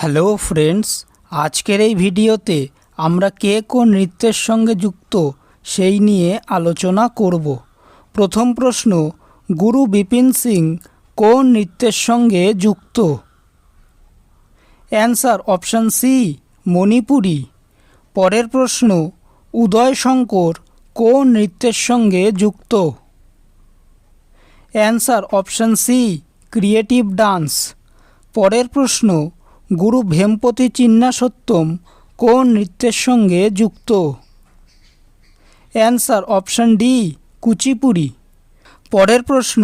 Hello friends, আজকের এই ভিডিওতে আমরা কে কোন নৃত্যের সঙ্গে যুক্ত সেই নিয়ে আলোচনা করব। প্রথম প্রশ্ন, গুরু বিপিন সিং কোন নৃত্যের সঙ্গে যুক্ত? Answer option C, Manipuri. পরের প্রশ্ন, উদয় শঙ্কর কোন নৃত্যের সঙ্গে যুক্ত? Answer option C, creative dance. পরের প্রশ্ন, গুরু ভেমপতি চিন্নাসত্তম কোন নৃত্যের সঙ্গে যুক্ত? Answer option D, Kuchipudi. পরের প্রশ্ন,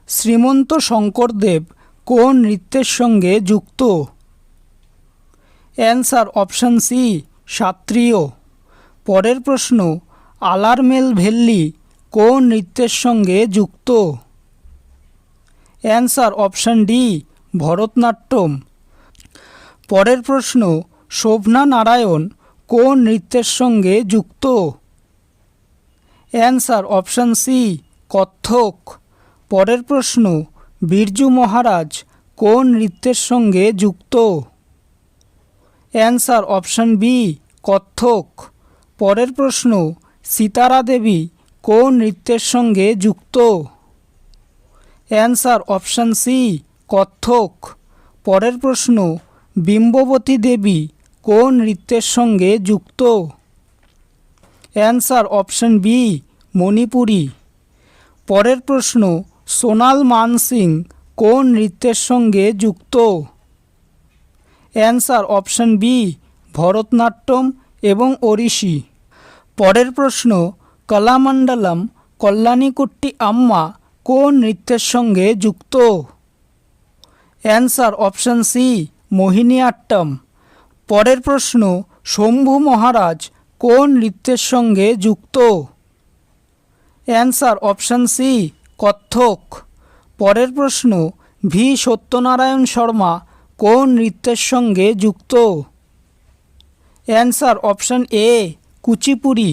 শ্রীমন্ত শঙ্করদেব কোন নৃত্যের সঙ্গে যুক্ত? অ্যান্সার অপশান সি, শাস্ত্রীয়। পরের প্রশ্ন, আলারমেল ভেল্লি কোন নৃত্যের সঙ্গে যুক্ত? Answer option D, Bharatanatyam. পরের প্রশ্ন, শোভনা নারায়ণ কোন নৃত্যের সঙ্গে যুক্ত? Answer option C, Kathak. পরের প্রশ্ন, বিরজু মহারাজ কোন নৃত্যের সঙ্গে যুক্ত? Answer option B, Kathak. পরের প্রশ্ন, সিতারা দেবী কোন নৃত্যের সঙ্গে যুক্ত? Answer option C, Kathak. পরের প্রশ্ন, বিম্ববতী দেবী কোন নৃত্যের সঙ্গে যুক্ত? Answer option B, Manipuri. পরের প্রশ্ন, সোনাল মানসিং কোন নৃত্যের সঙ্গে যুক্ত? অ্যান্সার অপশান বি, ভরতনাট্যম এবং ওড়িশি। পরের প্রশ্ন, কলামণ্ডলম কল্যাণীকুট্টি আম্মা কোন নৃত্যের সঙ্গে যুক্ত? Answer option C, Mohiniyattam. পরের প্রশ্ন, শম্ভু মহারাজ কোন নৃত্যের সঙ্গে যুক্ত? Answer option C, Kathak. পরের প্রশ্ন, ভি সত্যনারায়ণ শর্মা কোন নৃত্যের সঙ্গে যুক্ত? Answer option A, Kuchipudi.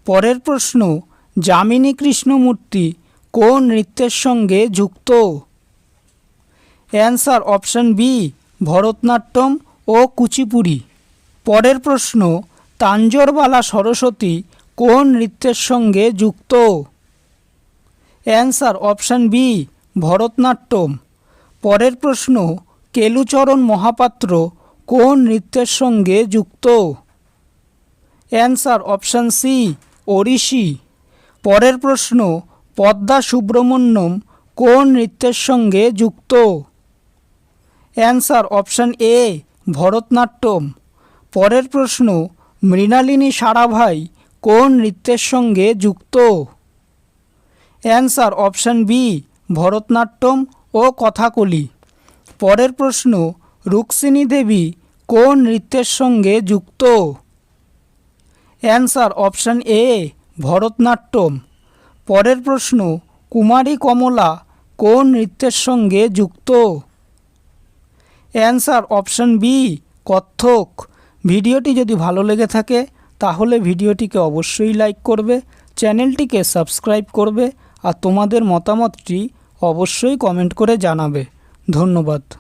পরের প্রশ্ন, যামিনী কৃষ্ণমূর্তি কোন নৃত্যের সঙ্গে যুক্ত? অ্যান্সার অপশান বি, ভরতনাট্যম ও কুচিপুড়ি। পরের প্রশ্ন, তাঞ্জোরবালা সরস্বতী কোন নৃত্যের সঙ্গে যুক্ত? Answer option B, Bharatanatyam. পরের প্রশ্ন, কেলুচরণ মহাপাত্র কোন নৃত্যের সঙ্গে যুক্ত? Answer option C, Odissi. পরের প্রশ্ন, পদ্মা সুব্রমণ্যম কোন নৃত্যের সঙ্গে যুক্ত? Answer option A, Bharatanatyam. পরের প্রশ্ন, মৃণালিনী সারাভাই কোন নৃত্যের সঙ্গে যুক্ত? অ্যান্সার অপশান বি, ভরতনাট্যম ও কথাকলি। পরের প্রশ্ন, রুক্মিণী দেবী কোন নৃত্যের সঙ্গে যুক্ত? Answer option A, Bharatanatyam. পরের প্রশ্ন, কুমারী কমলা কোন নৃত্যের সঙ্গে যুক্ত? Answer option B, Kathak. ভিডিওটি যদি ভালো লেগে থাকে তাহলে ভিডিওটিকে অবশ্যই লাইক করবে, চ্যানেলটিকে সাবস্ক্রাইব করবে আর তোমাদের মতামতটি অবশ্যই কমেন্ট করে জানাবে। ধন্যবাদ।